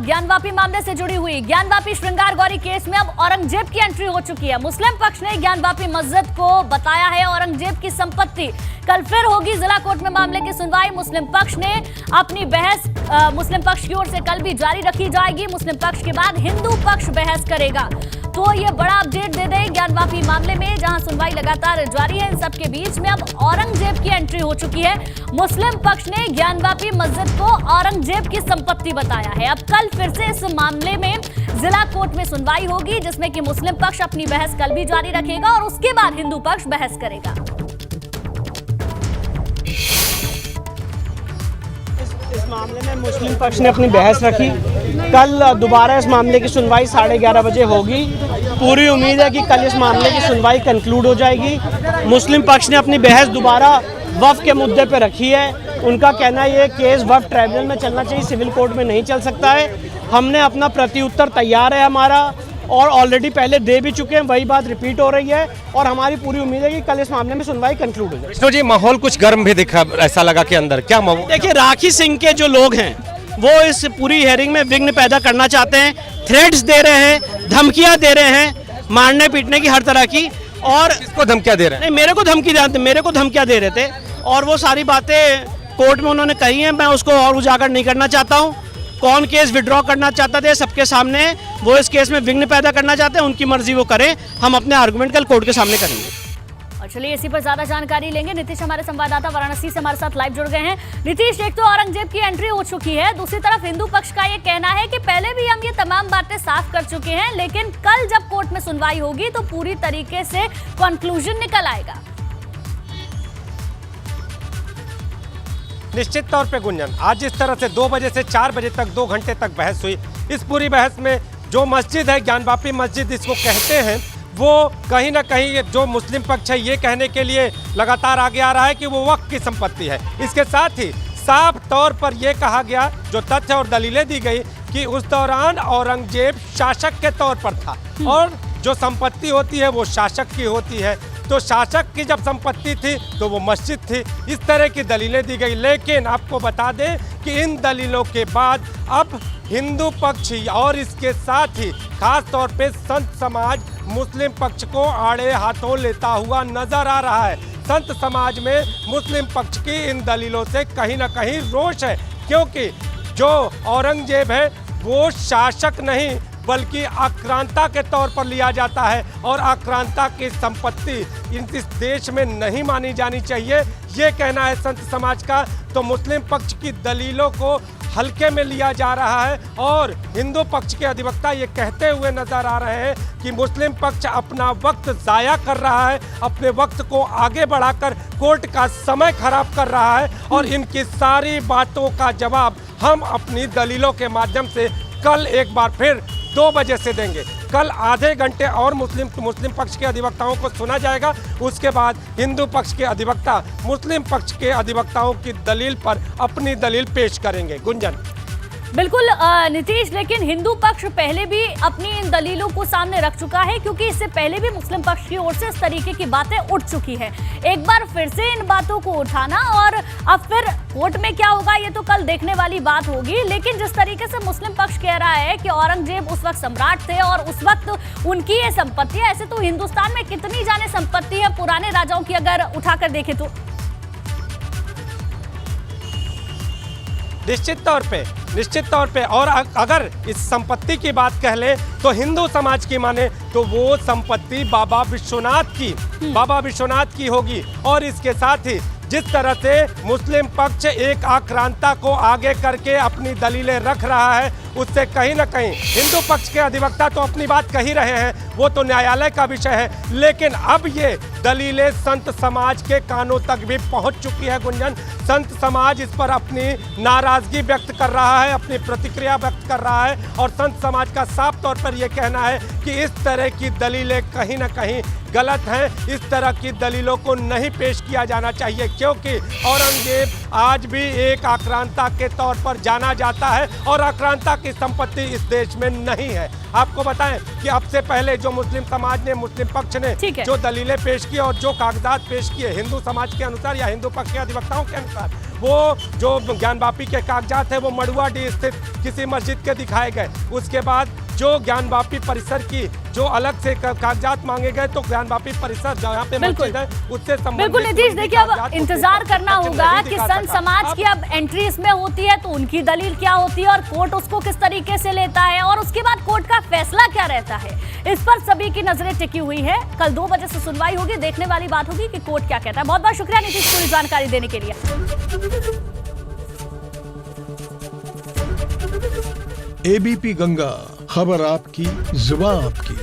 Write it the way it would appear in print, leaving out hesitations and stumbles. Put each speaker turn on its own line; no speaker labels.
अब ज्ञानवापी मामले से जुड़ी हुई ज्ञानवापी श्रृंगार गौरी केस में अब औरंगजेब की एंट्री हो चुकी है। मुस्लिम पक्ष ने ज्ञानवापी मस्जिद को बताया है औरंगजेब की संपत्ति। कल फिर होगी जिला कोर्ट में मामले की सुनवाई। मुस्लिम पक्ष ने अपनी बहस मुस्लिम पक्ष की ओर से कल भी जारी रखी जाएगी। मुस्लिम पक्ष के बाद हिंदू पक्ष बहस करेगा। तो ये बड़ा अपडेट दे दें ज्ञानवापी मामले में, जहां सुनवाई लगातार जारी है। इन सबके बीच में अब औरंगजेब की एंट्री हो चुकी है। मुस्लिम पक्ष ने ज्ञानवापी मस्जिद को औरंगजेब की संपत्ति बताया है। अब कल फिर से इस मामले में जिला कोर्ट में सुनवाई होगी, जिसमें कि मुस्लिम पक्ष अपनी बहस कल भी जारी रखेगा और उसके बाद हिंदू पक्ष बहस करेगा।
इस मामले में मुस्लिम पक्ष ने अपनी बहस रखी। कल दोबारा इस मामले की सुनवाई 11:30 बजे होगी। पूरी उम्मीद है कि कल इस मामले की सुनवाई कंक्लूड हो जाएगी। मुस्लिम पक्ष ने अपनी बहस दोबारा वक्फ के मुद्दे पर रखी है। उनका कहना है ये केस वक्फ ट्राइब्यूनल में चलना चाहिए, सिविल कोर्ट में नहीं चल सकता है। हमने अपना प्रत्युत्तर तैयार है हमारा, और ऑलरेडी पहले दे भी चुके हैं। वही बात रिपीट हो रही है और हमारी पूरी उम्मीद है कि कल इस मामले में सुनवाई कंक्लूड हो जाए।
विष्णु जी, माहौल कुछ गर्म भी दिखा, ऐसा लगा कि अंदर क्या माहौल?
देखिए, राखी सिंह के जो लोग हैं वो इस पूरी हियरिंग में विघ्न पैदा करना चाहते हैं। थ्रेट्स दे रहे हैं, धमकियां दे रहे हैं, मारने पीटने की हर तरह की। और
किसको धमकियां दे रहे हैं?
नहीं, मेरे को धमकियां दे रहे थे और वो सारी बातें कोर्ट में उन्होंने कही हैं। मैं उसको और उजागर नहीं करना चाहता हूँ। कौन केस विड्रॉ करना चाहता थे सबके सामने, वो इस केस में विघ्न पैदा करना चाहते हैं, उनकी मर्जी वो करें। हम अपने आर्गुमेंट कल कोर्ट के सामने करेंगे।
और चलिए इसी पर ज्यादा जानकारी लेंगे। नीतीश हमारे संवाददाता वाराणसी से हमारे साथ लाइव जुड़ गए हैं। नीतीश, एक तो औरंगजेब की एंट्री हो चुकी है, दूसरी तरफ हिंदू पक्ष का ये कहना है कि पहले भी हम ये तमाम बातें साफ कर चुके हैं, लेकिन कल जब कोर्ट में सुनवाई होगी तो पूरी तरीके से कंक्लूजन निकल आएगा।
निश्चित तौर पे गुंजन, आज जिस तरह से 2 बजे से 4 बजे तक 2 घंटे तक बहस हुई, इस पूरी बहस में जो मस्जिद है, ज्ञानवापी मस्जिद इसको कहते हैं, वो कहीं ना कहीं जो मुस्लिम पक्ष है ये कहने के लिए लगातार आगे आ रहा है कि वो वक्फ की संपत्ति है। इसके साथ ही साफ तौर पर यह कहा गया, जो तथ्य और दलीलें दी गई, कि उस दौरान औरंगजेब शासक के तौर पर था और जो संपत्ति होती है वो शासक की होती है। तो शासक की जब संपत्ति थी तो वो मस्जिद थी। इस तरह की दलीलें दी गई। लेकिन आपको बता दें कि इन दलीलों के बाद अब हिंदू पक्ष और इसके साथ ही खास तौर पे संत समाज मुस्लिम पक्ष को आड़े हाथों लेता हुआ नजर आ रहा है। संत समाज में मुस्लिम पक्ष की इन दलीलों से कहीं ना कहीं रोष है, क्योंकि जो औरंगजेब है वो शासक नहीं बल्कि आक्रांता के तौर पर लिया जाता है और आक्रांता की संपत्ति इस देश में नहीं मानी जानी चाहिए, ये कहना है संत समाज का। तो मुस्लिम पक्ष की दलीलों को हल्के में लिया जा रहा है और हिंदू पक्ष के अधिवक्ता ये कहते हुए नजर आ रहे हैं कि मुस्लिम पक्ष अपना वक्त ज़ाया कर रहा है, अपने वक्त को आगे बढ़ाकर कोर्ट का समय खराब कर रहा है और इनकी सारी बातों का जवाब हम अपनी दलीलों के माध्यम से कल एक बार फिर 2 बजे से देंगे। कल आधे घंटे और मुस्लिम पक्ष के अधिवक्ताओं को सुना जाएगा। उसके बाद हिंदू पक्ष के अधिवक्ता मुस्लिम पक्ष के अधिवक्ताओं की दलील पर अपनी दलील पेश करेंगे। गुंजन,
बिल्कुल नीतीश, लेकिन हिंदू पक्ष पहले भी अपनी इन दलीलों को सामने रख चुका है, क्योंकि इससे पहले भी मुस्लिम पक्ष की ओर से इस तरीके की बातें उठ चुकी है। एक बार फिर से इन बातों को उठाना और अब फिर कोर्ट में क्या होगा ये तो कल देखने वाली बात होगी। लेकिन जिस तरीके से मुस्लिम पक्ष कह रहा है कि औरंगजेब उस वक्त सम्राट थे और उस वक्त उनकी ये संपत्ति है, ऐसे तो हिंदुस्तान में कितनी जाने संपत्ति है पुराने राजाओं की, अगर उठाकर देखें तो।
निश्चित तौर पे और अगर इस संपत्ति की बात कह ले तो हिंदू समाज की माने तो वो संपत्ति बाबा विश्वनाथ की होगी। और इसके साथ ही जिस तरह से मुस्लिम पक्ष एक आक्रांता को आगे करके अपनी दलीलें रख रहा है, उससे कहीं ना कहीं हिंदू पक्ष के अधिवक्ता तो अपनी बात कह ही रहे हैं, वो तो न्यायालय का विषय है। लेकिन अब ये दलीलें संत समाज के कानों तक भी पहुंच चुकी है। गुंजन, संत समाज इस पर अपनी नाराजगी व्यक्त कर रहा है, अपनी प्रतिक्रिया व्यक्त कर रहा है और संत समाज का साफ तौर पर यह कहना है कि इस तरह की दलीलें कहीं ना कहीं गलत हैं। इस तरह की दलीलों को नहीं पेश किया जाना चाहिए, क्योंकि औरंगजेब आज भी एक आक्रांता के तौर पर जाना जाता है और आक्रांता की संपत्ति इस देश में नहीं है। आपको बताएं कि अब से पहले जो मुस्लिम समाज ने, मुस्लिम पक्ष ने जो दलीलें पेश की और जो कागजात पेश किए हिंदू समाज के अनुसार या हिंदू पक्ष के अधिवक्ताओं के अनुसार, वो जो ज्ञानवापी के कागजात है वो मड़ुआडीह स्थित किसी मस्जिद के दिखाए गए। उसके बाद जो ज्ञानवापी परिसर की जो अलग से कागजात मांगे गए तो ज्ञानवापी परिसर जहाँ पे मस्जिद है उससे संबंधित।
बिल्कुल नीतीश, देखिए अब इंतजार करना होगा कि संत समाज की अब एंट्री इसमें होती है तो उनकी दलील क्या होती है और कोर्ट उसको किस तरीके से लेता है और उसके बाद कोर्ट का फैसला क्या रहता है, इस पर सभी की नजरें टिकी हुई है। कल 2 बजे से सुनवाई होगी, देखने वाली बात होगी कि कोर्ट क्या कहता है। बहुत बहुत शुक्रिया नीतीश पूरी जानकारी देने के लिए।
एबीपी गंगा, खबर आपकी, जुबान आपकी।